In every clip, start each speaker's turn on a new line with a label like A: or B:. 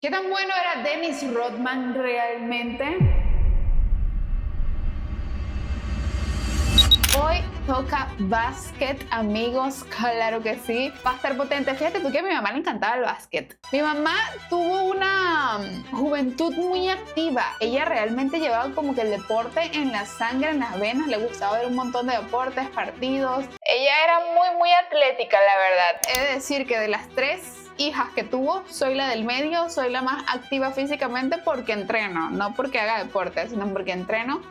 A: ¿Qué tan bueno era Dennis Rodman realmente? Hoy toca básquet, amigos, claro que sí. Va a estar potente. Fíjate tú que a mi mamá le encantaba el básquet. Mi mamá tuvo una juventud muy activa. Ella realmente llevaba como que el deporte en la sangre, en las venas. Le gustaba ver un montón de deportes, partidos. Ella era muy atlética, la verdad. He de decir que de las tres hijas que tuvo, soy la del medio, soy la más activa físicamente porque entreno, no porque haga deporte, sino porque entreno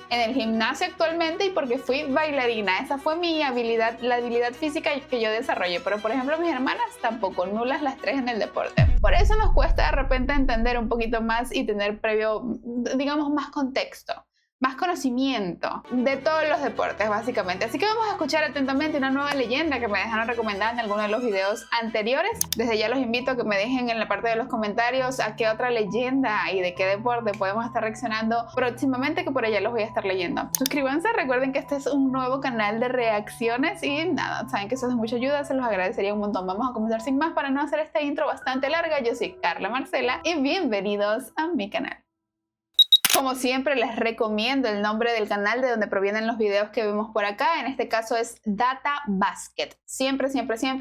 A: en el gimnasio actualmente y porque fui bailarina. Esa fue mi habilidad, la habilidad física que yo desarrollé. Pero por ejemplo mis hermanas tampoco, nulas las tres en el deporte. Por eso nos cuesta de repente entender un poquito más y tener previo, digamos, más contexto, más conocimiento de todos los deportes básicamente. Así que vamos a escuchar atentamente una nueva leyenda que me dejaron recomendada en alguno de los videos anteriores. Desde ya los invito a que me dejen en la parte de los comentarios a qué otra leyenda y de qué deporte podemos estar reaccionando próximamente, que por allá los voy a estar leyendo. Suscríbanse, recuerden que este es un nuevo canal de reacciones y nada, saben que eso es de mucha ayuda, se los agradecería un montón. Vamos a comenzar sin más para no hacer esta intro bastante larga. Yo soy Carla Marcela y bienvenidos a mi canal. Como siempre les recomiendo el nombre del canal de donde provienen los videos que vemos por acá. En este caso es Data Basket. Siempre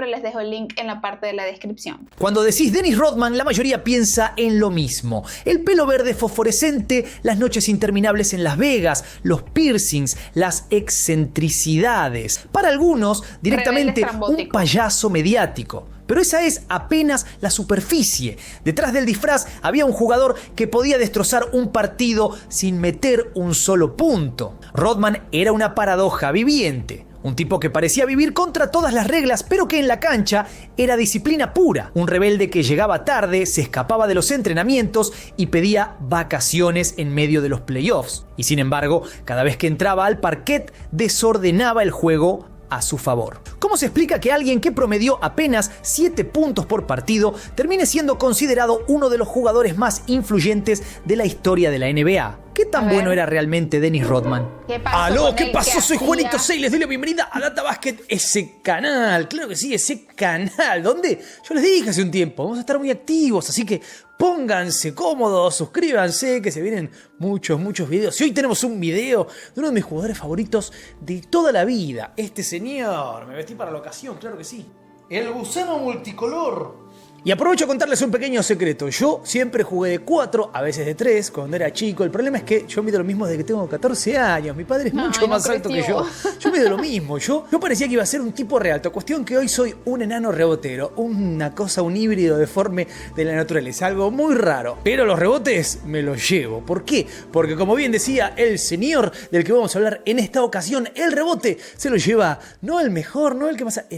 A: les dejo el link en la parte de la descripción.
B: Cuando decís Dennis Rodman, la mayoría piensa en lo mismo. El pelo verde fosforescente, las noches interminables en Las Vegas, los piercings, las excentricidades. Para algunos, directamente un payaso mediático. Pero esa es apenas la superficie. Detrás del disfraz había un jugador que podía destrozar un partido sin meter un solo punto. Rodman era una paradoja viviente. Un tipo que parecía vivir contra todas las reglas, pero que en la cancha era disciplina pura. Un rebelde que llegaba tarde, se escapaba de los entrenamientos y pedía vacaciones en medio de los playoffs. Y sin embargo, cada vez que entraba al parquet, desordenaba el juego a su favor. ¿Cómo se explica que alguien que promedió apenas 7 puntos por partido termine siendo considerado uno de los jugadores más influyentes de la historia de la NBA? ¿Qué tan bueno era realmente Dennis Rodman?
A: ¿Qué pasó?
B: ¡Aló! ¿Qué pasó? Soy Juanito 6, les doy la bienvenida a Data Basket, ese canal. Claro que sí, ese canal. ¿Dónde? Yo les dije hace un tiempo, vamos a estar muy activos, así que pónganse cómodos, suscríbanse, que se vienen muchos videos. Y hoy tenemos un video de uno de mis jugadores favoritos de toda la vida. Este señor, me vestí para la ocasión, claro que sí. El gusano multicolor. Y aprovecho a contarles un pequeño secreto. Yo siempre jugué de 4, a veces de 3, cuando era chico. El problema es que yo mido lo mismo desde que tengo 14 años. Mi padre es mucho más alto que yo. Yo mido lo mismo. Yo parecía que iba a ser un tipo re alto. Cuestión que hoy soy un enano rebotero. Una cosa, un híbrido deforme de la naturaleza. Algo muy raro. Pero los rebotes me los llevo. ¿Por qué? Porque como bien decía el señor del que vamos a hablar en esta ocasión, el rebote se lo lleva no el mejor, no el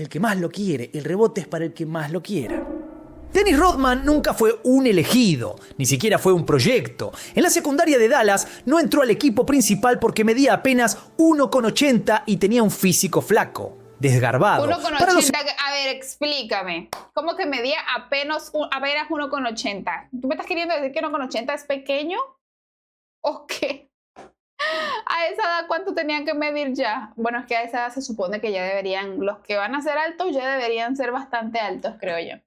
B: que más lo quiere. El rebote es para el que más lo quiera. Dennis Rodman nunca fue un elegido, ni siquiera fue un proyecto. En la secundaria de Dallas no entró al equipo principal porque medía apenas 1,80 y tenía un físico flaco, desgarbado.
A: 1,80, a ver, explícame. ¿Cómo que medía apenas 1,80? ¿Tú me estás queriendo decir que 1,80 es pequeño? ¿O qué? ¿A esa edad cuánto tenían que medir ya? Bueno, es que a esa edad se supone que ya deberían, los que van a ser altos ya deberían ser bastante altos, creo yo.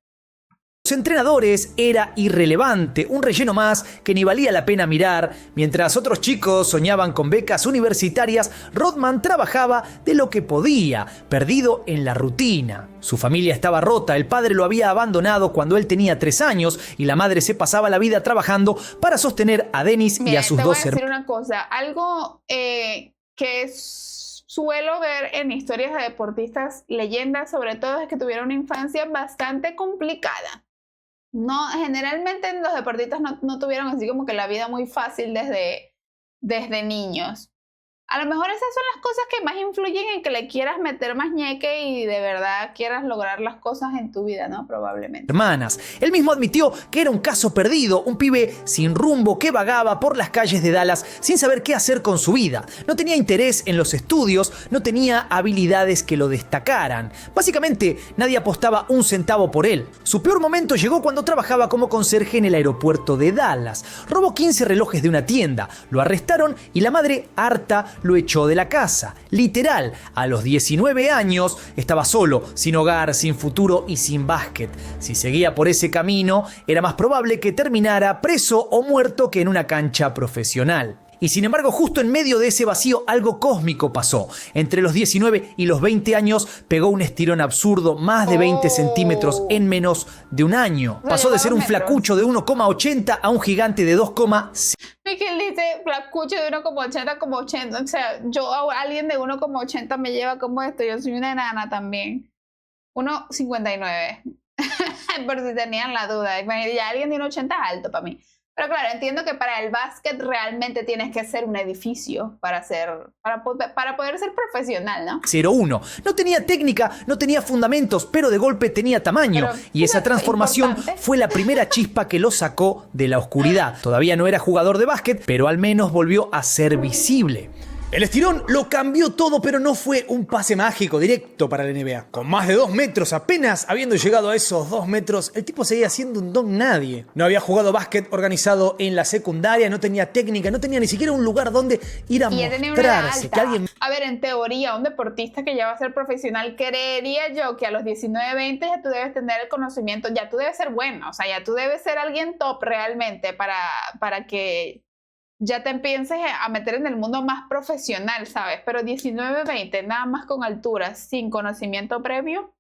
B: Los entrenadores era irrelevante, un relleno más que ni valía la pena mirar. Mientras otros chicos soñaban con becas universitarias, Rodman trabajaba de lo que podía, perdido en la rutina. Su familia estaba rota, el padre lo había abandonado cuando él tenía 3 años y la madre se pasaba la vida trabajando para sostener a Dennis y a sus 2 hermanos.
A: Te voy a decir una cosa, algo que suelo ver en historias de deportistas, leyendas sobre todo, es que tuvieron una infancia bastante complicada. No, generalmente los deportistas no tuvieron así como que la vida muy fácil desde niños. A lo mejor esas son las cosas que más influyen en que le quieras meter más ñeque y de verdad quieras lograr las cosas en tu vida, ¿no? Probablemente.
B: Hermanas. Él mismo admitió que era un caso perdido, un pibe sin rumbo que vagaba por las calles de Dallas sin saber qué hacer con su vida. No tenía interés en los estudios, no tenía habilidades que lo destacaran. Básicamente, nadie apostaba un centavo por él. Su peor momento llegó cuando trabajaba como conserje en el aeropuerto de Dallas. Robó 15 relojes de una tienda, lo arrestaron y la madre, harta, lo echó de la casa. Literal, a los 19 años estaba solo, sin hogar, sin futuro y sin básquet. Si seguía por ese camino, era más probable que terminara preso o muerto que en una cancha profesional. Y sin embargo, justo en medio de ese vacío, algo cósmico pasó. Entre los 19 y los 20 años, pegó un estirón absurdo, más de 20 centímetros en menos de un año. Pasó de ser un flacucho de 1,80 a un gigante de 2,5.
A: Miguel dice flacucho de 1,80 como 80. O sea, yo a alguien de 1,80 me lleva como esto. Yo soy una enana también. 1,59. Por si tenían la duda. Ya alguien de 1,80 alto para mí. Pero claro, entiendo que para el básquet realmente tienes que ser un edificio para poder ser profesional, ¿no?
B: 0-1. No tenía técnica, no tenía fundamentos, pero de golpe tenía tamaño. Y esa transformación fue la primera chispa que lo sacó de la oscuridad. Todavía no era jugador de básquet, pero al menos volvió a ser visible. El estirón lo cambió todo, pero no fue un pase mágico directo para la NBA. Con más de 2 metros, apenas habiendo llegado a esos 2 metros, el tipo seguía siendo un don nadie. No había jugado básquet organizado en la secundaria, no tenía técnica, no tenía ni siquiera un lugar donde ir a mostrarse. Que alguien...
A: A ver, en teoría, un deportista que ya va a ser profesional, creería yo que a los 19, 20 ya tú debes tener el conocimiento, ya tú debes ser bueno, o sea, ya tú debes ser alguien top realmente para que ya te empieces a meter en el mundo más profesional, ¿sabes? Pero 19, 20, nada más con altura, sin conocimiento previo,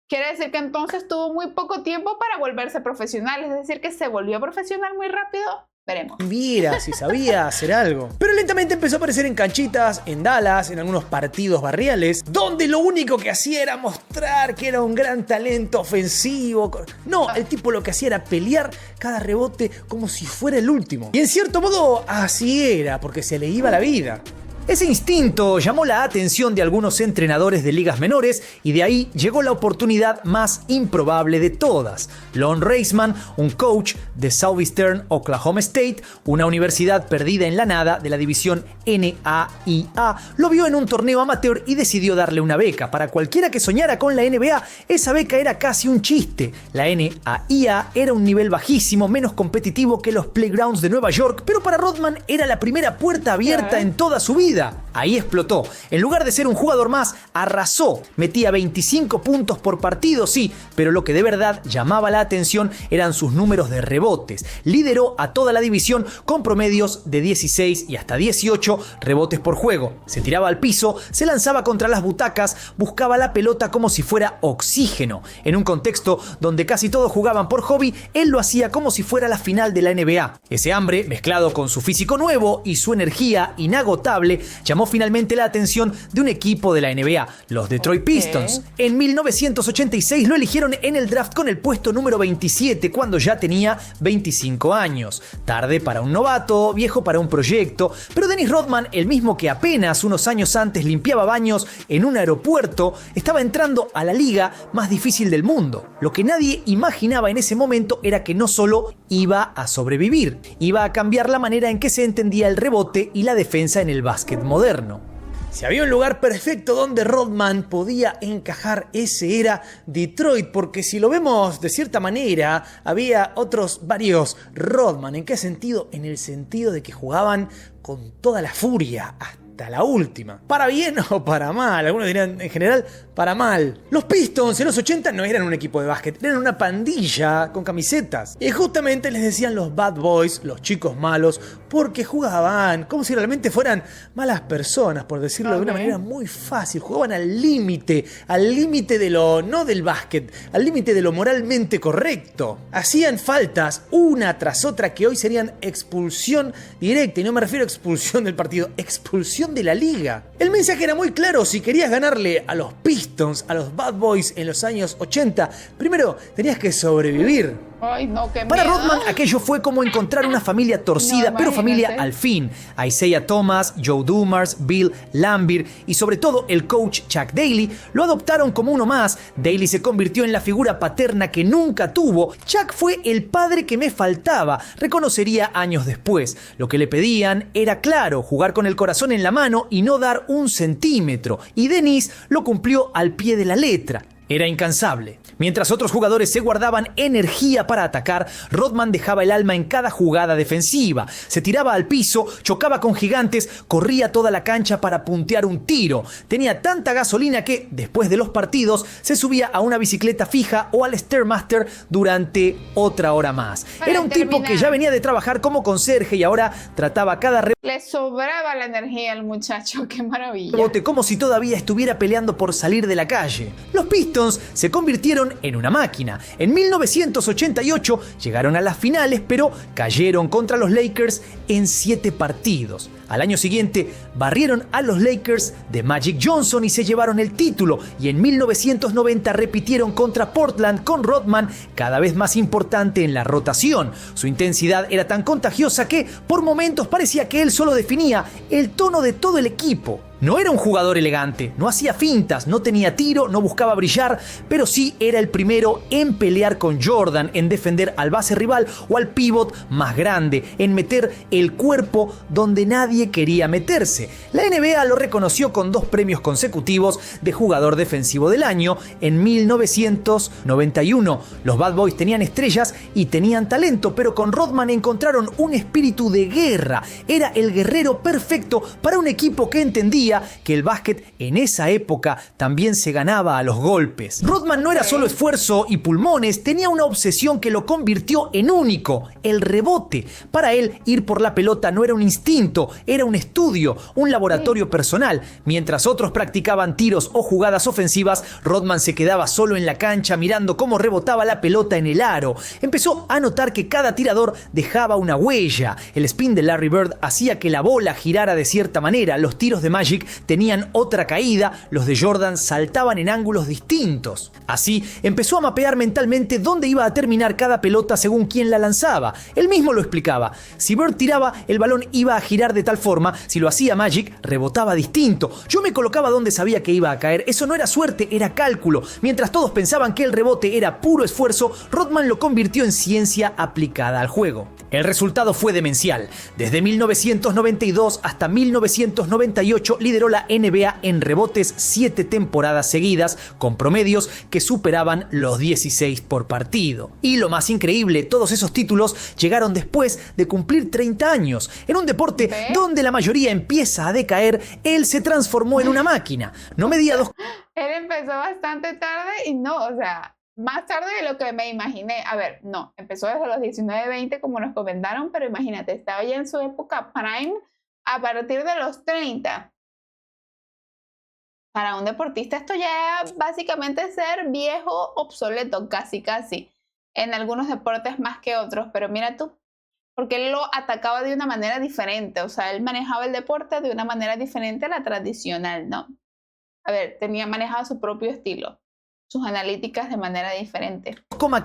A: quiere decir que entonces tuvo muy poco tiempo para volverse profesional, es decir, que se volvió profesional muy rápido. Veremos.
B: Mira, si sabía hacer algo. Pero lentamente empezó a aparecer en canchitas, en Dallas, en algunos partidos barriales, donde lo único que hacía era mostrar que era un gran talento ofensivo. No, el tipo lo que hacía era pelear cada rebote como si fuera el último. Y en cierto modo, así era, porque se le iba la vida. Ese instinto llamó la atención de algunos entrenadores de ligas menores y de ahí llegó la oportunidad más improbable de todas. Lon Reisman, un coach de Southeastern Oklahoma State, una universidad perdida en la nada de la división NAIA, lo vio en un torneo amateur y decidió darle una beca. Para cualquiera que soñara con la NBA, esa beca era casi un chiste. La NAIA era un nivel bajísimo, menos competitivo que los Playgrounds de Nueva York, pero para Rodman era la primera puerta abierta en toda su vida. Ahí explotó. En lugar de ser un jugador más, arrasó. Metía 25 puntos por partido, sí, pero lo que de verdad llamaba la atención eran sus números de rebotes. Lideró a toda la división con promedios de 16 y hasta 18 rebotes por juego. Se tiraba al piso, se lanzaba contra las butacas, buscaba la pelota como si fuera oxígeno. En un contexto donde casi todos jugaban por hobby, él lo hacía como si fuera la final de la NBA. Ese hambre, mezclado con su físico nuevo y su energía inagotable, llamó finalmente la atención de un equipo de la NBA, los Detroit Pistons. En 1986 lo eligieron en el draft con el puesto número 27 cuando ya tenía 25 años. Tarde para un novato, viejo para un proyecto, pero Dennis Rodman, el mismo que apenas unos años antes limpiaba baños en un aeropuerto, estaba entrando a la liga más difícil del mundo. Lo que nadie imaginaba en ese momento era que no solo iba a sobrevivir, iba a cambiar la manera en que se entendía el rebote y la defensa en el básquet moderno. Si había un lugar perfecto donde Rodman podía encajar, ese era Detroit, porque si lo vemos de cierta manera, había otros varios Rodman. ¿En qué sentido? En el sentido de que jugaban con toda la furia, hasta la última. Para bien o para mal, algunos dirían en general para mal. Los Pistons en los 80 no eran un equipo de básquet, eran una pandilla con camisetas. Y justamente les decían los bad boys, los chicos malos, porque jugaban como si realmente fueran malas personas, por decirlo de una manera muy fácil. Jugaban al límite de lo, no del básquet, al límite de lo moralmente correcto. Hacían faltas una tras otra que hoy serían expulsión directa, y no me refiero a expulsión del partido, expulsión de la liga. El mensaje era muy claro: si querías ganarle a los Pistons, a los Bad Boys en los años 80, primero tenías que sobrevivir.
A: Ay, no, qué
B: Para
A: miedo.
B: Rodman, aquello fue como encontrar una familia torcida,
A: No,
B: pero familia
A: imagínate.
B: al fin. Isaiah Thomas, Joe Dumars, Bill Laimbeer y sobre todo el coach Chuck Daly lo adoptaron como uno más. Daly se convirtió en la figura paterna que nunca tuvo. Chuck fue el padre que me faltaba, reconocería años después. Lo que le pedían era claro: jugar con el corazón en la mano y no dar un centímetro. Y Dennis lo cumplió al pie de la letra. Era incansable. Mientras otros jugadores se guardaban energía para atacar, Rodman dejaba el alma en cada jugada defensiva. Se tiraba al piso, chocaba con gigantes, corría toda la cancha para puntear un tiro. Tenía tanta gasolina que, después de los partidos, se subía a una bicicleta fija o al Stairmaster durante otra hora más. Era un tipo que ya venía de trabajar como conserje y ahora trataba cada
A: Le sobraba la energía al muchacho, qué maravilla.
B: rebote como si todavía estuviera peleando por salir de la calle. Los Pistons se convirtieron en una máquina. En 1988 llegaron a las finales, pero cayeron contra los Lakers en 7 partidos. Al año siguiente barrieron a los Lakers de Magic Johnson y se llevaron el título, y en 1990 repitieron contra Portland con Rodman cada vez más importante en la rotación. Su intensidad era tan contagiosa que por momentos parecía que él solo definía el tono de todo el equipo. No era un jugador elegante, no hacía fintas, no tenía tiro, no buscaba brillar, pero sí era el primero en pelear con Jordan, en defender al base rival o al pívot más grande, en meter el cuerpo donde nadie quería meterse. La NBA lo reconoció con 2 premios consecutivos de jugador defensivo del año en 1991. Los Bad Boys tenían estrellas y tenían talento, pero con Rodman encontraron un espíritu de guerra. Era el guerrero perfecto para un equipo que entendía que el básquet en esa época también se ganaba a los golpes. Rodman no era solo esfuerzo y pulmones, tenía una obsesión que lo convirtió en único: el rebote. Para él, ir por la pelota no era un instinto, era un estudio, un laboratorio personal. Mientras otros practicaban tiros o jugadas ofensivas, Rodman se quedaba solo en la cancha mirando cómo rebotaba la pelota en el aro. Empezó a notar que cada tirador dejaba una huella. El spin de Larry Bird hacía que la bola girara de cierta manera, los tiros de Magic tenían otra caída, los de Jordan saltaban en ángulos distintos. Así empezó a mapear mentalmente dónde iba a terminar cada pelota según quién la lanzaba. Él mismo lo explicaba: si Bird tiraba, el balón iba a girar de tal forma; si lo hacía Magic, rebotaba distinto. Yo me colocaba donde sabía que iba a caer. Eso no era suerte, era cálculo. Mientras todos pensaban que el rebote era puro esfuerzo, Rodman lo convirtió en ciencia aplicada al juego. El resultado fue demencial. Desde 1992 hasta 1998 lideró la NBA en rebotes 7 temporadas seguidas, con promedios que superaban los 16 por partido. Y lo más increíble, todos esos títulos llegaron después de cumplir 30 años. En un deporte donde la mayoría empieza a decaer, él se transformó en una máquina. No medía dos...
A: Él empezó bastante tarde y no, o sea, más tarde de lo que me imaginé. A ver, no, empezó desde los 19, 20 como nos comentaron, pero imagínate, estaba ya en su época prime a partir de los 30. Para un deportista esto ya básicamente es ser viejo, obsoleto, casi. En algunos deportes más que otros, pero mira tú, porque él lo atacaba de una manera diferente. O sea, él manejaba el deporte de una manera diferente a la tradicional, ¿no? A ver, manejaba su propio estilo, sus analíticas de manera diferente.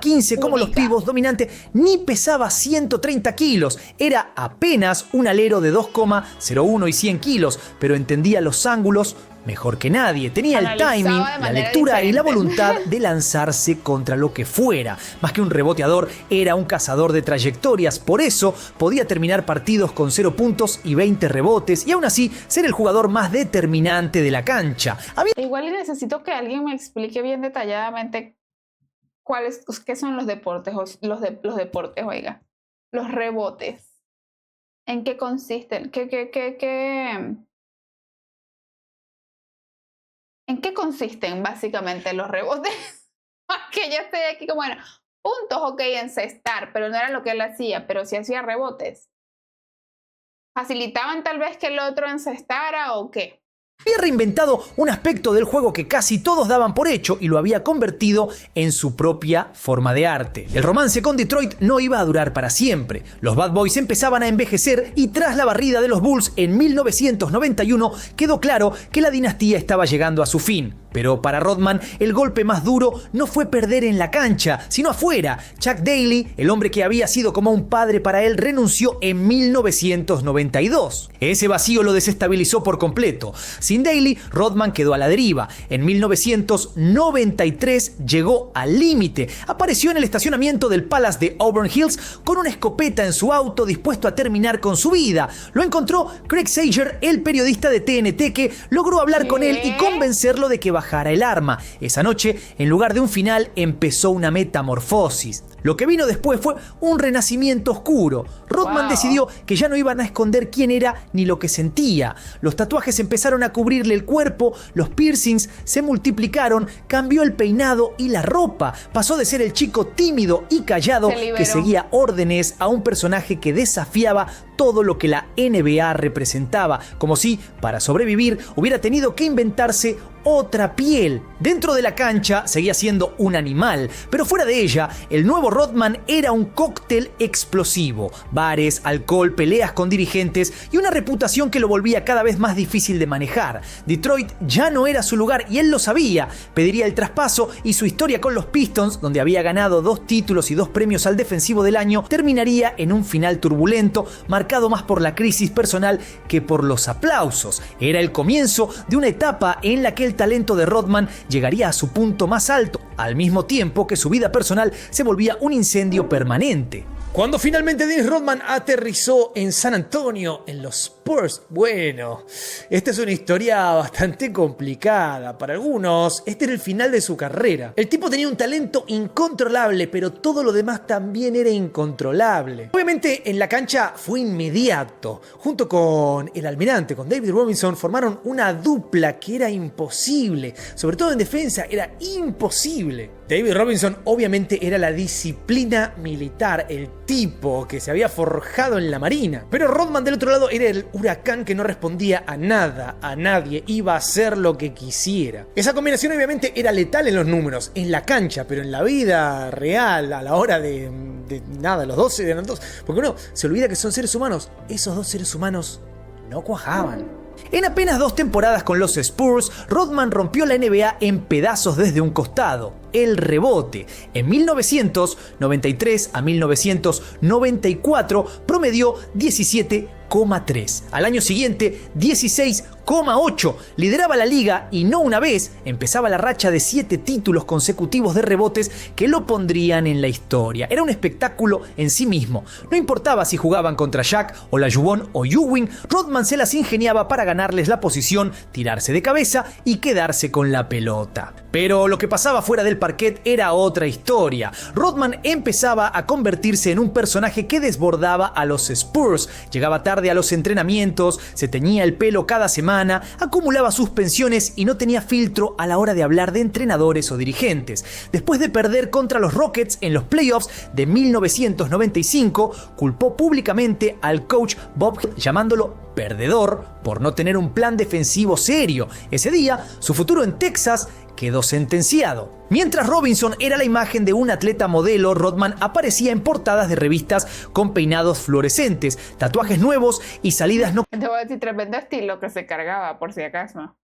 B: 15 como los pibos dominantes, ni pesaba 130 kilos. Era apenas un alero de 2,01 y 100 kilos, pero entendía los ángulos mejor que nadie. Tenía el timing, la lectura y la voluntad de lanzarse contra lo que fuera. Más que un reboteador, era un cazador de trayectorias. Por eso podía terminar partidos con 0 puntos y 20 rebotes, y aún así ser el jugador más determinante de la cancha.
A: Igual necesito que alguien me explique bien detalladamente qué son los deportes, los deportes, oiga. Los rebotes. ¿En qué consisten? ¿En qué consisten básicamente los rebotes? Que yo estoy aquí como, bueno, puntos, ok, encestar, pero no era lo que él hacía, pero sí hacía rebotes. ¿Facilitaban tal vez que el otro encestara o qué?
B: Había reinventado un aspecto del juego que casi todos daban por hecho y lo había convertido en su propia forma de arte. El romance con Detroit no iba a durar para siempre. Los Bad Boys empezaban a envejecer y tras la barrida de los Bulls en 1991 quedó claro que la dinastía estaba llegando a su fin. Pero para Rodman, el golpe más duro no fue perder en la cancha, sino afuera. Chuck Daly, el hombre que había sido como un padre para él, renunció en 1992. Ese vacío lo desestabilizó por completo. Sin Daly, Rodman quedó a la deriva. En 1993 llegó al límite. Apareció en el estacionamiento del Palace de Auburn Hills con una escopeta en su auto, dispuesto a terminar con su vida. Lo encontró Craig Sager, el periodista de TNT, que logró hablar con él y convencerlo de que bajara el arma. Esa noche, en lugar de un final, empezó una metamorfosis. Lo que vino después fue un renacimiento oscuro. Rodman decidió que ya no iban a esconder quién era ni lo que sentía. Los tatuajes empezaron a cubrirle el cuerpo, los piercings se multiplicaron, cambió el peinado y la ropa. Pasó de ser el chico tímido y callado que seguía órdenes a un personaje que desafiaba todo lo que la NBA representaba, como si, para sobrevivir, hubiera tenido que inventarse otra piel. Dentro de la cancha seguía siendo un animal, pero fuera de ella, el nuevo Rodman era un cóctel explosivo. Bares, alcohol, peleas con dirigentes y una reputación que lo volvía cada vez más difícil de manejar. Detroit ya no era su lugar y él lo sabía. Pediría el traspaso y su historia con los Pistons, donde había ganado 2 títulos y 2 premios al defensivo del año, terminaría en un final turbulento, marcado más por la crisis personal que por los aplausos. Era el comienzo de una etapa en la que el talento de Rodman llegaría a su punto más alto, al mismo tiempo que su vida personal se volvía un incendio permanente. Cuando finalmente Dennis Rodman aterrizó en San Antonio, en los Spurs, bueno, esta es una historia bastante complicada. Para algunos, este era el final de su carrera. El tipo tenía un talento incontrolable, pero todo lo demás también era incontrolable. Obviamente, en la cancha fue inmediato. Junto con el almirante, con David Robinson, formaron una dupla que era imposible. Sobre todo en defensa, era imposible. David Robinson obviamente era la disciplina militar, el tipo que se había forjado en la marina. Pero Rodman del otro lado era el huracán que no respondía a nada, a nadie, iba a hacer lo que quisiera. Esa combinación obviamente era letal en los números, en la cancha, pero en la vida real, a la hora de nada, los 12 eran 2. Porque uno se olvida que son seres humanos, esos 2 seres humanos no cuajaban. En apenas 2 temporadas con los Spurs, Rodman rompió la NBA en pedazos desde un costado, el rebote. En 1993 a 1994 promedió 17,3. Al año siguiente, 16,8. Lideraba la liga y no una vez, empezaba la racha de 7 títulos consecutivos de rebotes que lo pondrían en la historia. Era un espectáculo en sí mismo. No importaba si jugaban contra Shaq, Olajuwon o Ewing, Rodman se las ingeniaba para ganarles la posición, tirarse de cabeza y quedarse con la pelota. Pero lo que pasaba fuera del parquet era otra historia. Rodman empezaba a convertirse en un personaje que desbordaba a los Spurs. Llegaba tarde a los entrenamientos, se teñía el pelo cada semana, acumulaba suspensiones y no tenía filtro a la hora de hablar de entrenadores o dirigentes. Después de perder contra los Rockets en los playoffs de 1995, culpó públicamente al coach Bob Hill, llamándolo perdedor por no tener un plan defensivo serio. Ese día, su futuro en Texas quedó sentenciado. Mientras Robinson era la imagen de un atleta modelo, Rodman aparecía en portadas de revistas con peinados fluorescentes, tatuajes nuevos y salidas
A: Te voy a decir, tremendo estilo que se cargaba, por si acaso.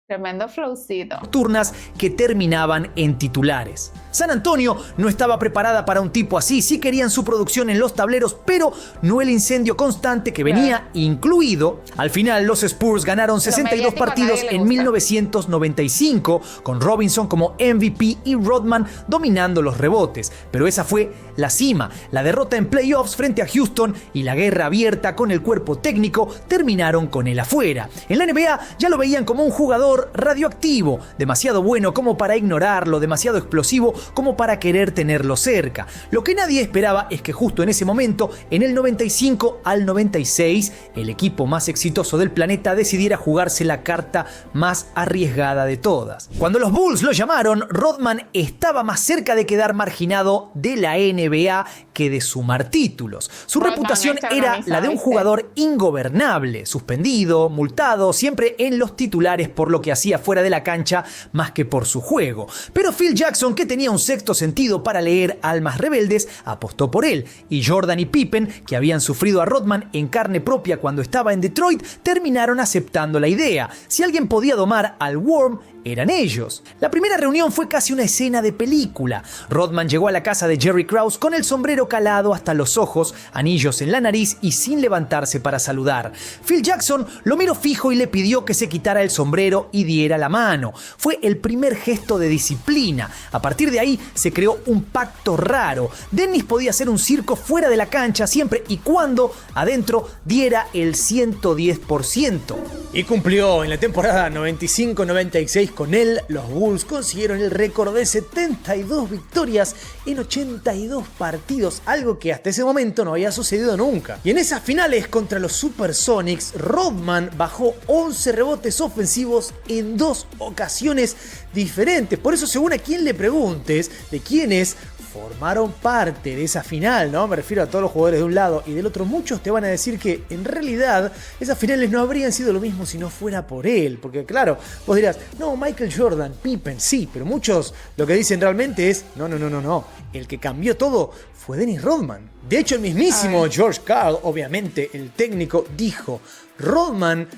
A: Tremendo flowcito.
B: nocturnas que terminaban en titulares. San Antonio no estaba preparada para un tipo así, sí querían su producción en los tableros, pero no el incendio constante que venía incluido. Al final, los Spurs ganaron 62 partidos en 1995, con Robinson como MVP y Rodman dominando los rebotes. Pero esa fue la cima. La derrota en playoffs frente a Houston y la guerra abierta con el cuerpo técnico terminaron con él afuera. En la NBA ya lo veían como un jugador radioactivo, demasiado bueno como para ignorarlo, demasiado explosivo como para querer tenerlo cerca. Lo que nadie esperaba es que justo en ese momento, en el 95 al 96, el equipo más exitoso del planeta decidiera jugarse la carta más arriesgada de todas. Cuando los Bulls lo llamaron, Rodman estaba más cerca de quedar marginado de la NBA que de sumar títulos. Su reputación era la de un jugador ingobernable, suspendido, multado, siempre en los titulares por lo que hacía fuera de la cancha más que por su juego. Pero Phil Jackson, que tenía un sexto sentido para leer almas rebeldes, apostó por él, y Jordan y Pippen, que habían sufrido a Rodman en carne propia cuando estaba en Detroit, terminaron aceptando la idea. Si alguien podía domar al Worm, eran ellos. La primera reunión fue casi una escena de película. Rodman llegó a la casa de Jerry Krause con el sombrero calado hasta los ojos, anillos en la nariz y sin levantarse para saludar. Phil Jackson lo miró fijo y le pidió que se quitara el sombrero y diera la mano. Fue el primer gesto de disciplina. A partir de ahí se creó un pacto raro. Dennis podía hacer un circo fuera de la cancha siempre y cuando adentro diera el 110%.
C: Y cumplió en la temporada 95-96
B: con él, los Bulls consiguieron el récord de 72 victorias en 82 partidos, algo que hasta ese momento no había sucedido nunca. Y en esas finales contra los Supersonics, Rodman bajó 11 rebotes ofensivos en 2 ocasiones diferentes. Por eso, según a quien le preguntes de quiénes formaron parte de esa final, ¿no? Me refiero a todos los jugadores de un lado y del otro. Muchos te van a decir que en realidad esas finales no habrían sido lo mismo si no fuera por él. Porque claro, vos dirás, no, Michael Jordan, Pippen, sí, pero muchos lo que dicen realmente es, no. El que cambió todo fue Dennis Rodman. De hecho, el mismísimo George Karl, obviamente el técnico, dijo: Rodman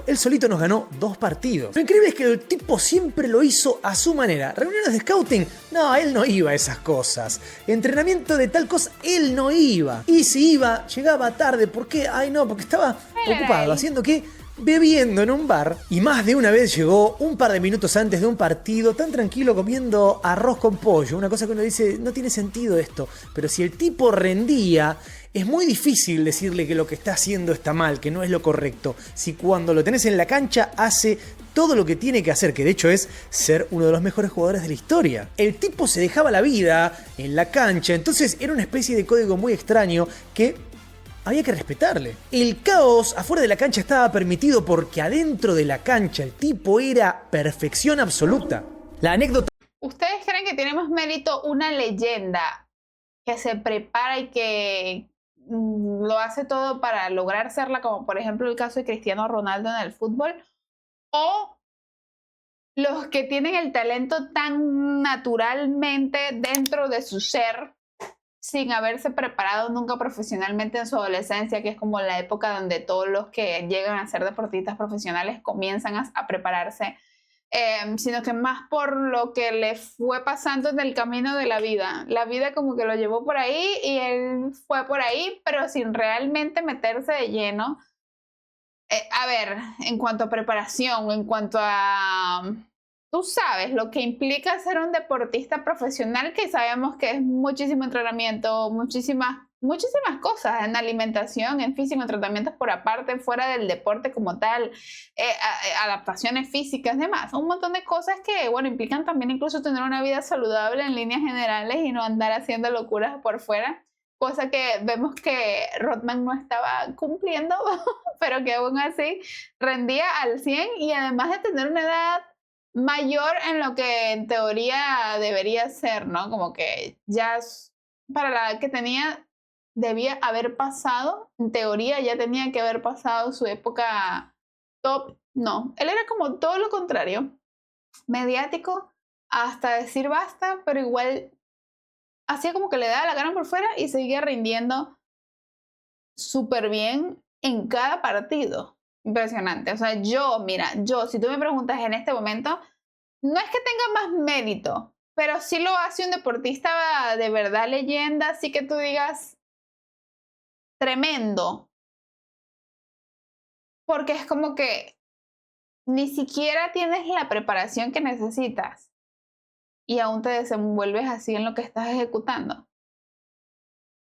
B: él solito nos ganó 2 partidos. Lo increíble es que el tipo siempre lo hizo a su manera. Reuniones de scouting, no, él no iba a esas cosas. Entrenamiento de tal cosa, él no iba. Y si iba, llegaba tarde. ¿Por qué? Ay, no, porque estaba ocupado. ¿Haciendo qué? Bebiendo en un bar. Y más de una vez llegó un par de minutos antes de un partido, tan tranquilo, comiendo arroz con pollo. Una cosa que uno dice, no tiene sentido esto. Pero si el tipo rendía, es muy difícil decirle que lo que está haciendo está mal, que no es lo correcto. Si cuando lo tenés en la cancha hace todo lo que tiene que hacer, que de hecho es ser uno de los mejores jugadores de la historia. El tipo se dejaba la vida en la cancha, entonces era una especie de código muy extraño que había que respetarle. El caos afuera de la cancha estaba permitido porque adentro de la cancha el tipo era perfección absoluta. La anécdota...
A: ¿Ustedes creen que tiene más mérito una leyenda que se prepara y que lo hace todo para lograr serla, como por ejemplo el caso de Cristiano Ronaldo en el fútbol, o los que tienen el talento tan naturalmente dentro de su ser sin haberse preparado nunca profesionalmente en su adolescencia, que es como la época donde todos los que llegan a ser deportistas profesionales comienzan a prepararse, sino que más por lo que le fue pasando en el camino de la vida. La vida como que lo llevó por ahí y él fue por ahí, pero sin realmente meterse de lleno. A ver, en cuanto a preparación, en cuanto a... Tú sabes lo que implica ser un deportista profesional, que sabemos que es muchísimo entrenamiento, muchísimas cosas en alimentación, en físico, en tratamientos por aparte, fuera del deporte como tal, adaptaciones físicas, demás. Un montón de cosas que, bueno, implican también incluso tener una vida saludable en líneas generales y no andar haciendo locuras por fuera. Cosa que vemos que Rodman no estaba cumpliendo, pero que aún así rendía al 100 y además de tener una edad mayor en lo que en teoría debería ser, ¿no? Como que ya para la edad que tenía debía haber pasado, en teoría ya tenía que haber pasado su época top. No, él era como todo lo contrario, mediático hasta decir basta, pero igual hacía como que le daba la gana por fuera y seguía rindiendo súper bien en cada partido. Impresionante. O sea, yo, si tú me preguntas en este momento, no es que tenga más mérito, pero sí lo hace un deportista de verdad leyenda, así que tú digas tremendo. Porque es como que ni siquiera tienes la preparación que necesitas y aún te desenvuelves así en lo que estás ejecutando.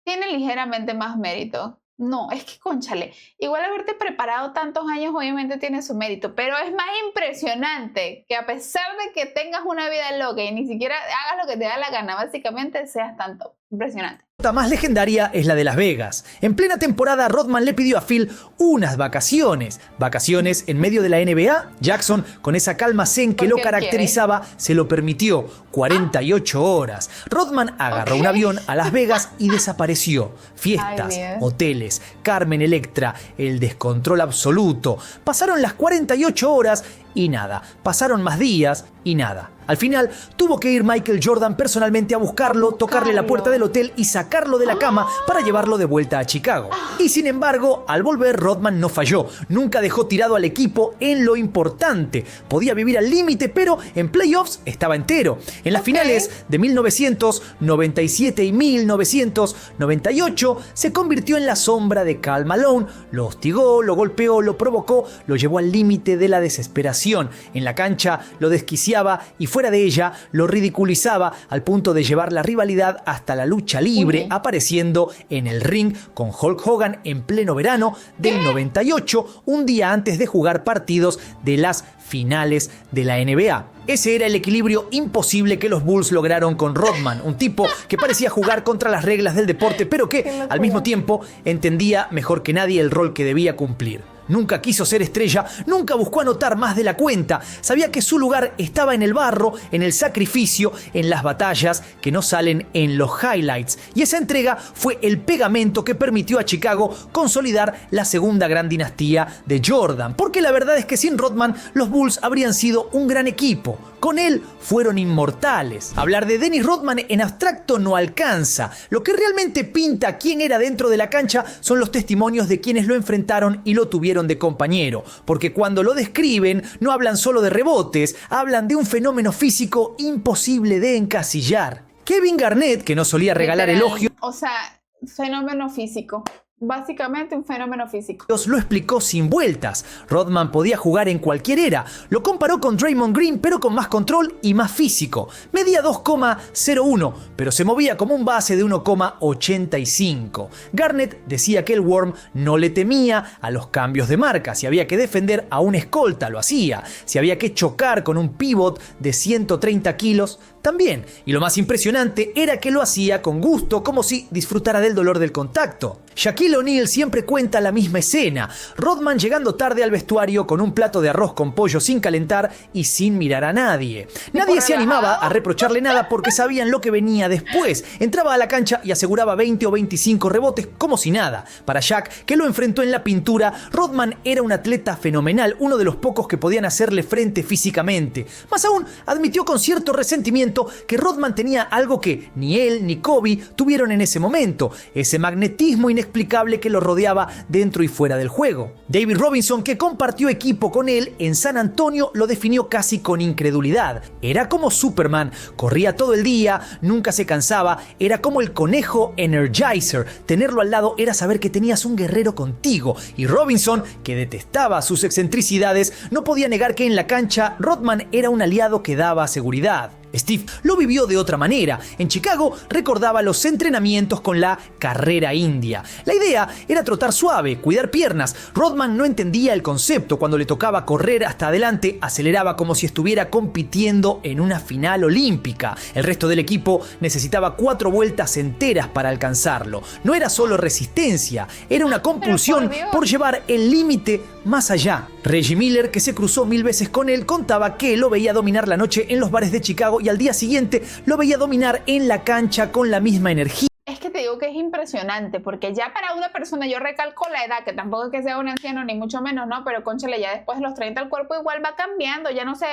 A: Tiene ligeramente más mérito. No, es que cónchale, igual haberte preparado tantos años obviamente tiene su mérito, pero es más impresionante que a pesar de que tengas una vida loca y ni siquiera hagas lo que te da la gana, básicamente seas tanto. Impresionante.
B: La más legendaria es la de Las Vegas. En plena temporada, Rodman le pidió a Phil unas vacaciones. Vacaciones en medio de la NBA. Jackson, con esa calma zen que lo caracterizaba, se lo permitió. 48 horas. Rodman agarró un avión a Las Vegas y desapareció. Fiestas, hoteles, Carmen Electra, el descontrol absoluto. Pasaron las 48 horas y nada. Pasaron más días y nada. Al final, tuvo que ir Michael Jordan personalmente a buscarlo, tocarle la puerta del hotel y sacarlo de la cama para llevarlo de vuelta a Chicago. Y sin embargo, al volver, Rodman no falló. Nunca dejó tirado al equipo en lo importante. Podía vivir al límite, pero en playoffs estaba entero. En las finales de 1997 y 1998, se convirtió en la sombra de Karl Malone. Lo hostigó, lo golpeó, lo provocó, lo llevó al límite de la desesperación. humillación. En la cancha lo desquiciaba y fuera de ella lo ridiculizaba al punto de llevar la rivalidad hasta la lucha libre, apareciendo en el ring con Hulk Hogan en pleno verano del 98, un día antes de jugar partidos de las finales de la NBA. Ese era el equilibrio imposible que los Bulls lograron con Rodman, un tipo que parecía jugar contra las reglas del deporte, pero que al mismo tiempo entendía mejor que nadie el rol que debía cumplir. Nunca quiso ser estrella, nunca buscó anotar más de la cuenta. Sabía que su lugar estaba en el barro, en el sacrificio, en las batallas que no salen en los highlights. Y esa entrega fue el pegamento que permitió a Chicago consolidar la segunda gran dinastía de Jordan. Porque la verdad es que sin Rodman, los Bulls habrían sido un gran equipo. Con él fueron inmortales. Hablar de Dennis Rodman en abstracto no alcanza. Lo que realmente pinta quién era dentro de la cancha son los testimonios de quienes lo enfrentaron y lo tuvieron de compañero. Porque cuando lo describen, no hablan solo de rebotes, hablan de un fenómeno físico imposible de encasillar. Kevin Garnett, que no solía regalar elogios,
A: o sea, fenómeno físico. Básicamente un fenómeno físico.
B: Lo explicó sin vueltas. Rodman podía jugar en cualquier era. Lo comparó con Draymond Green, pero con más control y más físico. Medía 2,01, pero se movía como un base de 1,85. Garnett decía que el Worm no le temía a los cambios de marca. Si había que defender a un escolta, lo hacía. Si había que chocar con un pivot de 130 kilos, también. Y lo más impresionante era que lo hacía con gusto, como si disfrutara del dolor del contacto. Shaquille O'Neal siempre cuenta la misma escena. Rodman llegando tarde al vestuario con un plato de arroz con pollo sin calentar y sin mirar a nadie. Nadie se animaba a reprocharle nada porque sabían lo que venía después. Entraba a la cancha y aseguraba 20 o 25 rebotes como si nada. Para Shaq, que lo enfrentó en la pintura, Rodman era un atleta fenomenal, uno de los pocos que podían hacerle frente físicamente. Más aún, admitió con cierto resentimiento que Rodman tenía algo que ni él ni Kobe tuvieron en ese momento, ese magnetismo inexplicable que lo rodeaba dentro y fuera del juego. David Robinson, que compartió equipo con él en San Antonio, lo definió casi con incredulidad. Era como Superman, corría todo el día, nunca se cansaba, era como el conejo Energizer. Tenerlo al lado era saber que tenías un guerrero contigo. Y Robinson, que detestaba sus excentricidades, no podía negar que en la cancha Rodman era un aliado que daba seguridad. Steve lo vivió de otra manera. En Chicago recordaba los entrenamientos con la carrera india. La idea era trotar suave, cuidar piernas. Rodman no entendía el concepto. Cuando le tocaba correr hasta adelante, aceleraba como si estuviera compitiendo en una final olímpica. El resto del equipo necesitaba 4 vueltas enteras para alcanzarlo. No era solo resistencia, era una compulsión por llevar el límite más allá. Reggie Miller, que se cruzó 1000 veces con él, contaba que lo veía dominar la noche en los bares de Chicago y al día siguiente lo veía dominar en la cancha con la misma energía.
A: Es que te digo que es impresionante, porque ya para una persona, yo recalco la edad, que tampoco es que sea un anciano ni mucho menos, ¿no? Pero cónchale, ya después de los 30 el cuerpo igual va cambiando, ya no se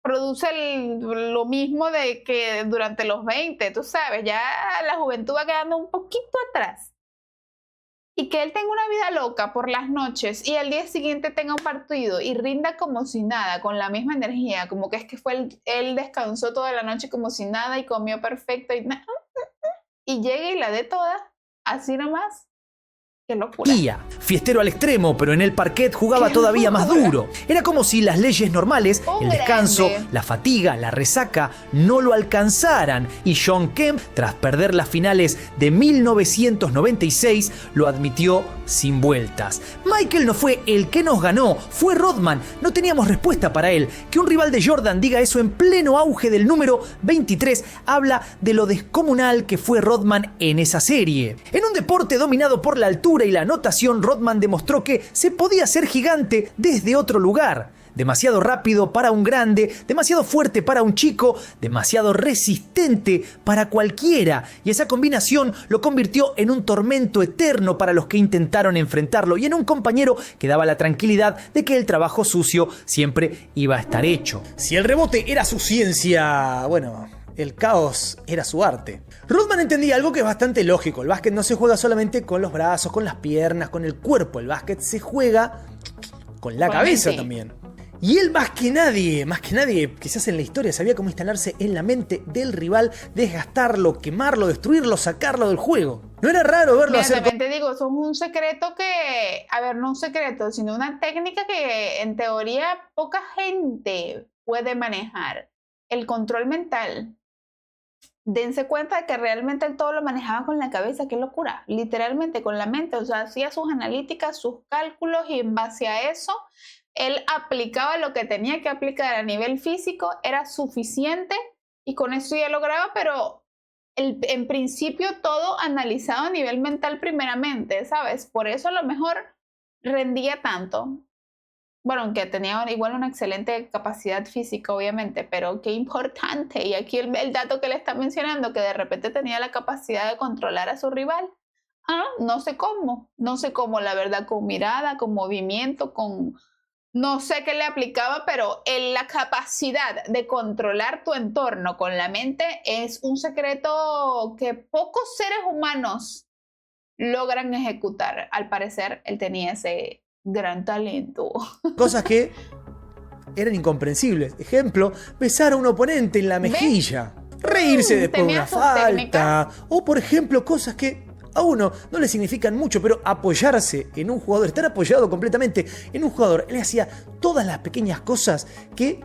A: produce lo mismo de que durante los 20, tú sabes, ya la juventud va quedando un poquito atrás. Y que él tenga una vida loca por las noches y al día siguiente tenga un partido y rinda como si nada, con la misma energía, como que es que fue él descansó toda la noche como si nada y comió perfecto y llegue y la dé toda, así nomás. ¡Qué locura!
B: Fiestero al extremo, pero en el parquet jugaba todavía más duro. Era como si las leyes normales, el descanso, la fatiga, la resaca, no lo alcanzaran. Y Shawn Kemp, tras perder las finales de 1996, lo admitió sin vueltas. Michael no fue el que nos ganó, fue Rodman. No teníamos respuesta para él. Que un rival de Jordan diga eso en pleno auge del número 23 habla de lo descomunal que fue Rodman en esa serie. En un deporte dominado por la altura y la anotación, Rodman demostró que se podía ser gigante desde otro lugar. Demasiado rápido para un grande, demasiado fuerte para un chico, demasiado resistente para cualquiera. Y esa combinación lo convirtió en un tormento eterno para los que intentaron enfrentarlo y en un compañero que daba la tranquilidad de que el trabajo sucio siempre iba a estar hecho. Si el rebote era su ciencia, bueno, el caos era su arte. Rodman entendía algo que es bastante lógico. El básquet no se juega solamente con los brazos, con las piernas, con el cuerpo. El básquet se juega con la cabeza también. Y él más que nadie, quizás en la historia, sabía cómo instalarse en la mente del rival, desgastarlo, quemarlo, destruirlo, sacarlo del juego. No era raro verlo hacer...
A: También te digo, eso es un secreto que, a ver, no un secreto, sino una técnica que en teoría poca gente puede manejar. El control mental. Dense cuenta de que realmente él todo lo manejaba con la cabeza, qué locura, literalmente con la mente, o sea, hacía sus analíticas, sus cálculos y en base a eso, él aplicaba lo que tenía que aplicar a nivel físico, era suficiente y con eso ya lograba, pero en principio todo analizado a nivel mental primeramente, ¿sabes? Por eso a lo mejor rendía tanto. Bueno, aunque tenía igual una excelente capacidad física, obviamente, pero qué importante. Y aquí el dato que le está mencionando, que de repente tenía la capacidad de controlar a su rival. No sé cómo, la verdad, con mirada, con movimiento, con... No sé qué le aplicaba, pero la capacidad de controlar tu entorno con la mente es un secreto que pocos seres humanos logran ejecutar. Al parecer, él tenía ese gran talento.
B: Cosas que eran incomprensibles. Ejemplo, besar a un oponente en la mejilla. Reírse después de una falta. O por ejemplo, cosas que a uno no le significan mucho, pero apoyarse en un jugador, estar apoyado completamente en un jugador, él hacía todas las pequeñas cosas que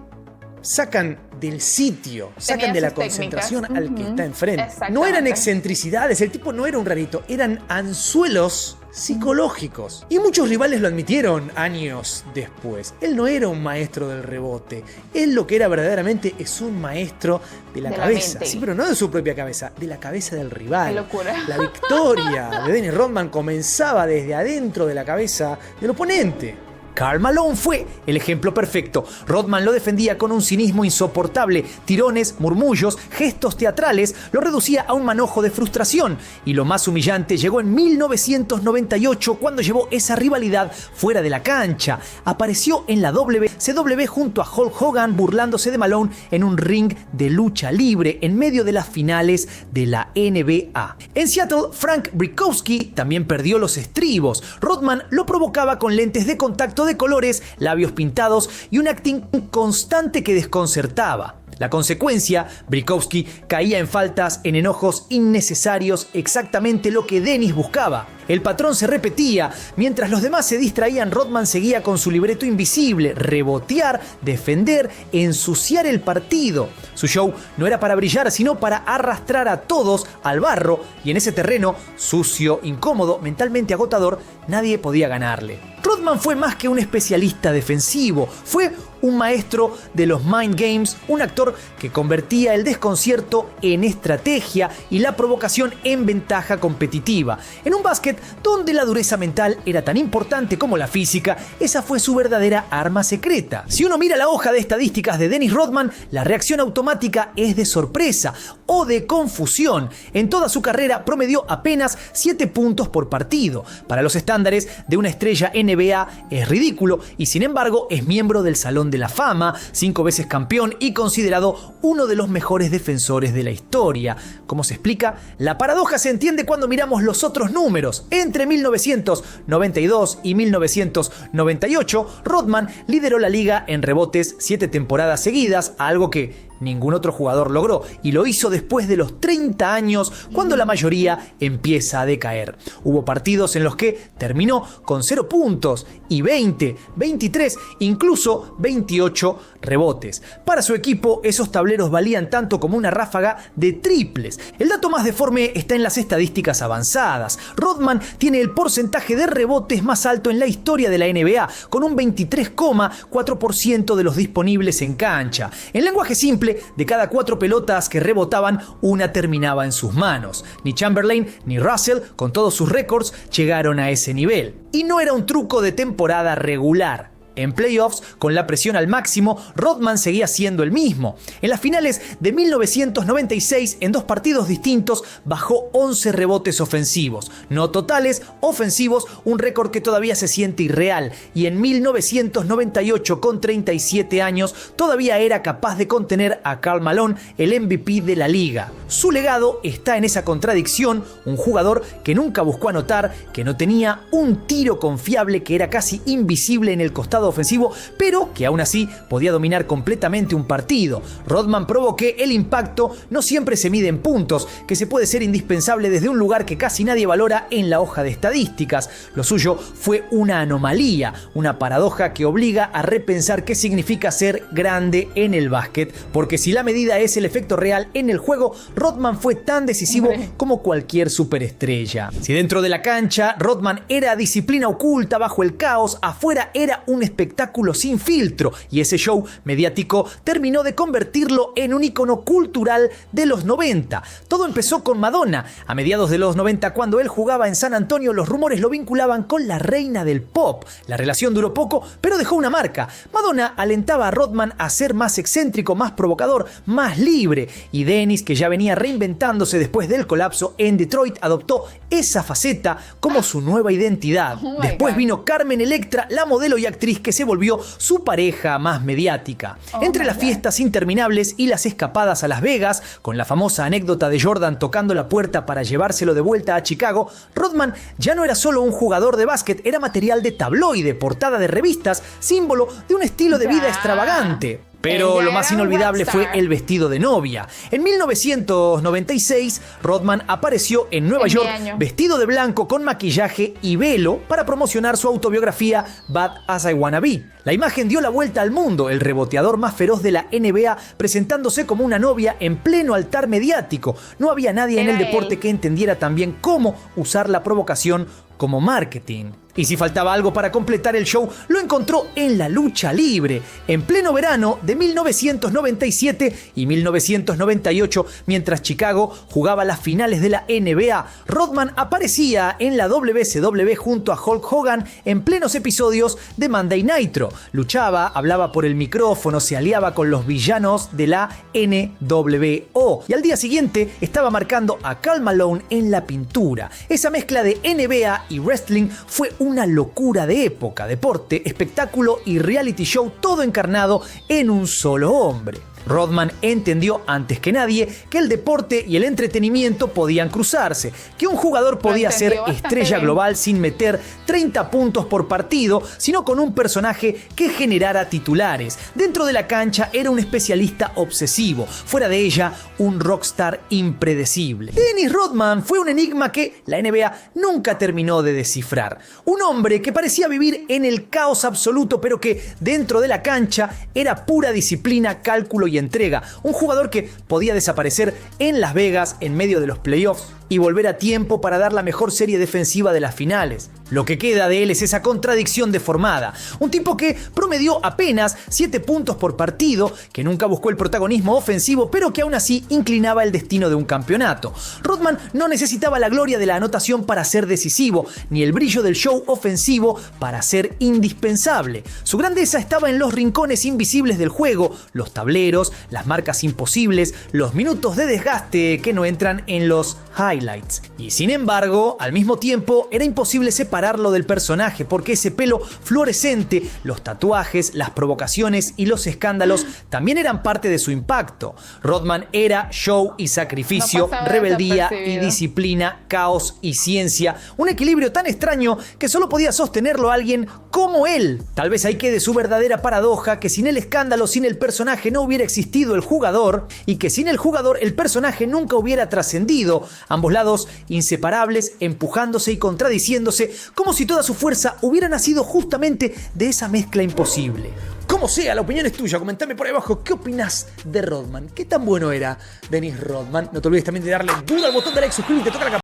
B: sacan del sitio, sacan de la concentración al que está enfrente. No eran excentricidades, el tipo no era un rarito, eran anzuelos psicológicos. Y muchos rivales lo admitieron años después. Él no era un maestro del rebote. Él lo que era verdaderamente es un maestro de la cabeza. Sí, pero no de su propia cabeza, de la cabeza del rival.
A: Qué locura.
B: La victoria de Dennis Rodman comenzaba desde adentro de la cabeza del oponente. Karl Malone fue el ejemplo perfecto. Rodman lo defendía con un cinismo insoportable. Tirones, murmullos, gestos teatrales lo reducía a un manojo de frustración. Y lo más humillante llegó en 1998 cuando llevó esa rivalidad fuera de la cancha. Apareció en la WCW junto a Hulk Hogan burlándose de Malone en un ring de lucha libre en medio de las finales de la NBA. En Seattle, Frank Brickowski también perdió los estribos. Rodman lo provocaba con lentes de contacto de colores, labios pintados y un acting constante que desconcertaba. La consecuencia, Brickowski caía en faltas, en enojos innecesarios, exactamente lo que Dennis buscaba. El patrón se repetía. Mientras los demás se distraían, Rodman seguía con su libreto invisible: rebotear, defender, ensuciar el partido. Su show no era para brillar, sino para arrastrar a todos al barro, y en ese terreno, sucio, incómodo, mentalmente agotador, nadie podía ganarle. Rodman fue más que un especialista defensivo, fue un maestro de los mind games, un actor que convertía el desconcierto en estrategia y la provocación en ventaja competitiva. En un básquet donde la dureza mental era tan importante como la física, esa fue su verdadera arma secreta. Si uno mira la hoja de estadísticas de Dennis Rodman, la reacción automática es de sorpresa o de confusión. En toda su carrera promedió apenas 7 puntos por partido. Para los estándares de una estrella NBA es ridículo, y sin embargo es miembro del Salón de la Fama, 5 veces campeón y considerado uno de los mejores defensores de la historia. ¿Cómo se explica? La paradoja se entiende cuando miramos los otros números. Entre 1992 y 1998, Rodman lideró la liga en rebotes 7 temporadas seguidas, algo que ningún otro jugador logró, y lo hizo después de los 30 años, cuando la mayoría empieza a decaer. Hubo partidos en los que terminó con 0 puntos y 20, 23, incluso 28 rebotes. Para su equipo, esos tableros valían tanto como una ráfaga de triples. El dato más deforme está en las estadísticas avanzadas. Rodman tiene el porcentaje de rebotes más alto en la historia de la NBA, con un 23,4% de los disponibles en cancha. En lenguaje simple, de cada 4 pelotas que rebotaban, una terminaba en sus manos. Ni Chamberlain ni Russell, con todos sus récords, llegaron a ese nivel. Y no era un truco de temporada regular. En playoffs, con la presión al máximo, Rodman seguía siendo el mismo. En las finales de 1996, en 2 partidos distintos, bajó 11 rebotes ofensivos. No totales, ofensivos, un récord que todavía se siente irreal. Y en 1998, con 37 años, todavía era capaz de contener a Karl Malone, el MVP de la liga. Su legado está en esa contradicción: un jugador que nunca buscó anotar, que no tenía un tiro confiable, que era casi invisible en el costado lado ofensivo, pero que aún así podía dominar completamente un partido. Rodman probó que el impacto no siempre se mide en puntos, que se puede ser indispensable desde un lugar que casi nadie valora en la hoja de estadísticas. Lo suyo fue una anomalía, una paradoja que obliga a repensar qué significa ser grande en el básquet, porque si la medida es el efecto real en el juego, Rodman fue tan decisivo como cualquier superestrella. Si dentro de la cancha Rodman era disciplina oculta bajo el caos, afuera era un espectáculo sin filtro, y ese show mediático terminó de convertirlo en un ícono cultural de los 90. Todo empezó con Madonna. A mediados de los 90, cuando él jugaba en San Antonio, los rumores lo vinculaban con la reina del pop. La relación duró poco, pero dejó una marca. Madonna alentaba a Rodman a ser más excéntrico, más provocador, más libre, y Dennis, que ya venía reinventándose después del colapso en Detroit, adoptó esa faceta como su nueva identidad. Después vino Carmen Electra, la modelo y actriz que se volvió su pareja más mediática. Entre las fiestas interminables y las escapadas a Las Vegas, con la famosa anécdota de Jordan tocando la puerta para llevárselo de vuelta a Chicago, Rodman ya no era solo un jugador de básquet, era material de tabloide, portada de revistas, símbolo de un estilo de vida extravagante. Pero lo más inolvidable fue el vestido de novia. En 1996, Rodman apareció en Nueva York vestido de blanco con maquillaje y velo para promocionar su autobiografía Bad As I Wanna Be. La imagen dio la vuelta al mundo, el reboteador más feroz de la NBA presentándose como una novia en pleno altar mediático. No había nadie en el deporte que entendiera también cómo usar la provocación como marketing. Y si faltaba algo para completar el show, lo encontró en la lucha libre. En pleno verano de 1997 y 1998, mientras Chicago jugaba las finales de la NBA, Rodman aparecía en la WCW junto a Hulk Hogan en plenos episodios de Monday Nitro. Luchaba, hablaba por el micrófono, se aliaba con los villanos de la NWO. Y al día siguiente estaba marcando a Karl Malone en la pintura. Esa mezcla de NBA y wrestling fue una locura de época, deporte, espectáculo y reality show, todo encarnado en un solo hombre. Rodman entendió antes que nadie que el deporte y el entretenimiento podían cruzarse, que un jugador podía ser estrella global sin meter 30 puntos por partido, sino con un personaje que generara titulares. Dentro de la cancha era un especialista obsesivo, fuera de ella un rockstar impredecible. Dennis Rodman fue un enigma que la NBA nunca terminó de descifrar. Un hombre que parecía vivir en el caos absoluto, pero que dentro de la cancha era pura disciplina, cálculo y entrega. Un jugador que podía desaparecer en Las Vegas en medio de los playoffs y volver a tiempo para dar la mejor serie defensiva de las finales. Lo que queda de él es esa contradicción deformada. Un tipo que promedió apenas 7 puntos por partido, que nunca buscó el protagonismo ofensivo, pero que aún así inclinaba el destino de un campeonato. Rodman no necesitaba la gloria de la anotación para ser decisivo, ni el brillo del show ofensivo para ser indispensable. Su grandeza estaba en los rincones invisibles del juego, los tableros, las marcas imposibles, los minutos de desgaste que no entran en los highlights. Y sin embargo, al mismo tiempo, era imposible separarlo del personaje, porque ese pelo fluorescente, los tatuajes, las provocaciones y los escándalos también eran parte de su impacto. Rodman era show y sacrificio, rebeldía y disciplina, caos y ciencia, un equilibrio tan extraño que solo podía sostenerlo alguien como él. Tal vez ahí quede su verdadera paradoja, que sin el escándalo, sin el personaje no hubiera existido el jugador, y que sin el jugador el personaje nunca hubiera trascendido. Ambos lados inseparables, empujándose y contradiciéndose, como si toda su fuerza hubiera nacido justamente de esa mezcla imposible. Como sea, la opinión es tuya. Comentame por ahí abajo qué opinas de Rodman. ¿Qué tan bueno era Dennis Rodman? No te olvides también de darle duda al botón de like, suscríbete, toca la campanita.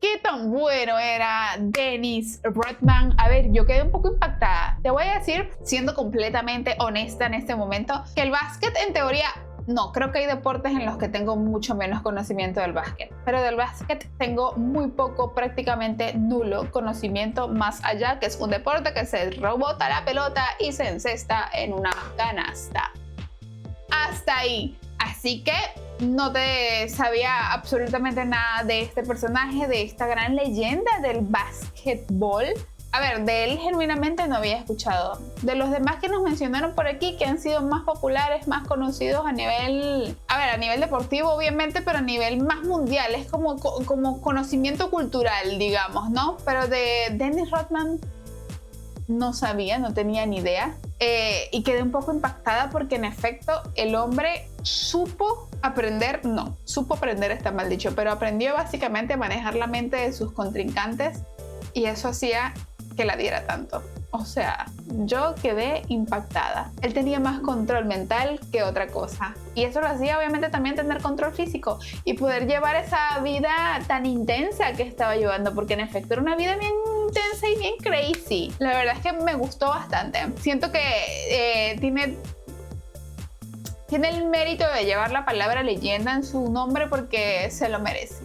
A: ¿Qué tan bueno era Dennis Rodman? A ver, yo quedé un poco impactada. Te voy a decir, siendo completamente honesta en este momento, que el básquet en teoría... No, creo que hay deportes en los que tengo mucho menos conocimiento del básquet, pero del básquet tengo muy poco, prácticamente nulo conocimiento, más allá que es un deporte que se rebota la pelota y se encesta en una canasta. Hasta ahí. Así que no te sabía absolutamente nada de este personaje, de esta gran leyenda del básquetbol. A ver, de él genuinamente no había escuchado. De los demás que nos mencionaron por aquí, que han sido más populares, más conocidos a nivel deportivo obviamente, pero a nivel más mundial, es como conocimiento cultural, digamos, ¿no? Pero de Dennis Rodman no sabía, no tenía ni idea. y quedé un poco impactada porque en efecto el hombre supo aprender, no, supo aprender está mal dicho, pero aprendió básicamente a manejar la mente de sus contrincantes y eso hacía que la diera tanto. O sea, yo quedé impactada. Él tenía más control mental que otra cosa. Y eso lo hacía obviamente también tener control físico y poder llevar esa vida tan intensa que estaba llevando, porque en efecto era una vida bien intensa y bien crazy. La verdad es que me gustó bastante. Siento que tiene el mérito de llevar la palabra leyenda en su nombre porque se lo merece.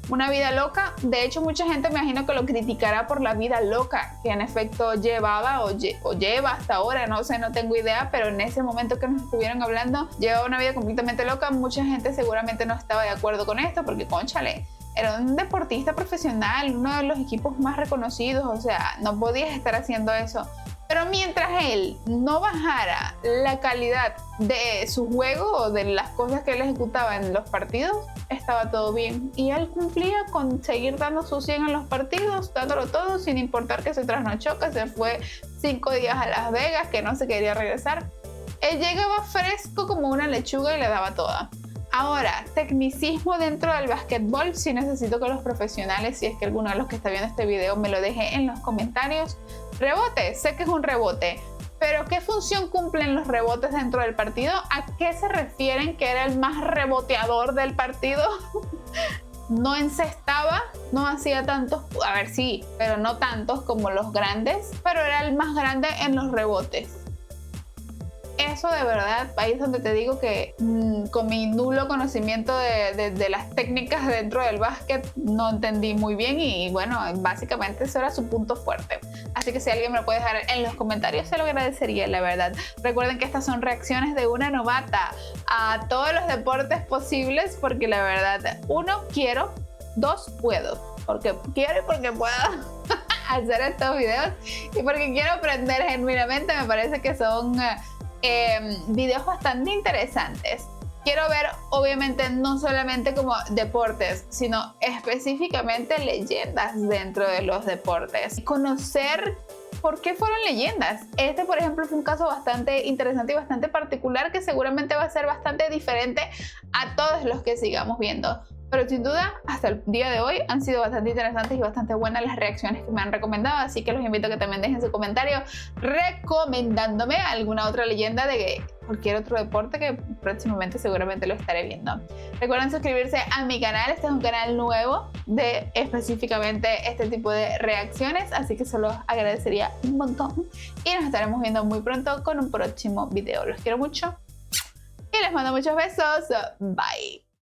A: Una vida loca. De hecho, mucha gente me imagino que lo criticará por la vida loca que en efecto llevaba o lleva hasta ahora, no sé, no tengo idea, pero en ese momento que nos estuvieron hablando, llevaba una vida completamente loca. Mucha gente seguramente no estaba de acuerdo con esto porque, cónchale, era un deportista profesional, uno de los equipos más reconocidos, o sea, no podías estar haciendo eso. Pero mientras él no bajara la calidad de su juego o de las cosas que él ejecutaba en los partidos, estaba todo bien. Y él cumplía con seguir dando su 100 en los partidos, dándolo todo, sin importar que se trasnochó, que se fue 5 días a Las Vegas, que no se quería regresar. Él llegaba fresco como una lechuga y le daba toda. Ahora, tecnicismo dentro del básquetbol, sí necesito que los profesionales, si es que alguno de los que está viendo este video me lo deje en los comentarios. Rebote, sé que es un rebote, pero ¿qué función cumplen los rebotes dentro del partido? ¿A qué se refieren que era el más reboteador del partido? No encestaba, no hacía tantos, a ver sí, pero no tantos como los grandes, pero era el más grande en los rebotes. Eso de verdad, ahí es donde te digo que con mi nulo conocimiento de las técnicas dentro del básquet no entendí muy bien y bueno, básicamente eso era su punto fuerte. Así que si alguien me lo puede dejar en los comentarios se lo agradecería, la verdad. Recuerden que estas son reacciones de una novata a todos los deportes posibles porque la verdad, 1, quiero, 2, puedo. Porque quiero y porque puedo hacer estos videos y porque quiero aprender genuinamente. Me parece que son videos bastante interesantes. Quiero ver obviamente no solamente como deportes, sino específicamente leyendas dentro de los deportes. Conocer por qué fueron leyendas. Este, por ejemplo, fue un caso bastante interesante y bastante particular que seguramente va a ser bastante diferente a todos los que sigamos viendo. Pero sin duda, hasta el día de hoy han sido bastante interesantes y bastante buenas las reacciones que me han recomendado. Así que los invito a que también dejen su comentario recomendándome alguna otra leyenda de cualquier otro deporte que próximamente seguramente lo estaré viendo. Recuerden suscribirse a mi canal. Este es un canal nuevo de específicamente este tipo de reacciones. Así que se los agradecería un montón. Y nos estaremos viendo muy pronto con un próximo video. Los quiero mucho y les mando muchos besos. Bye.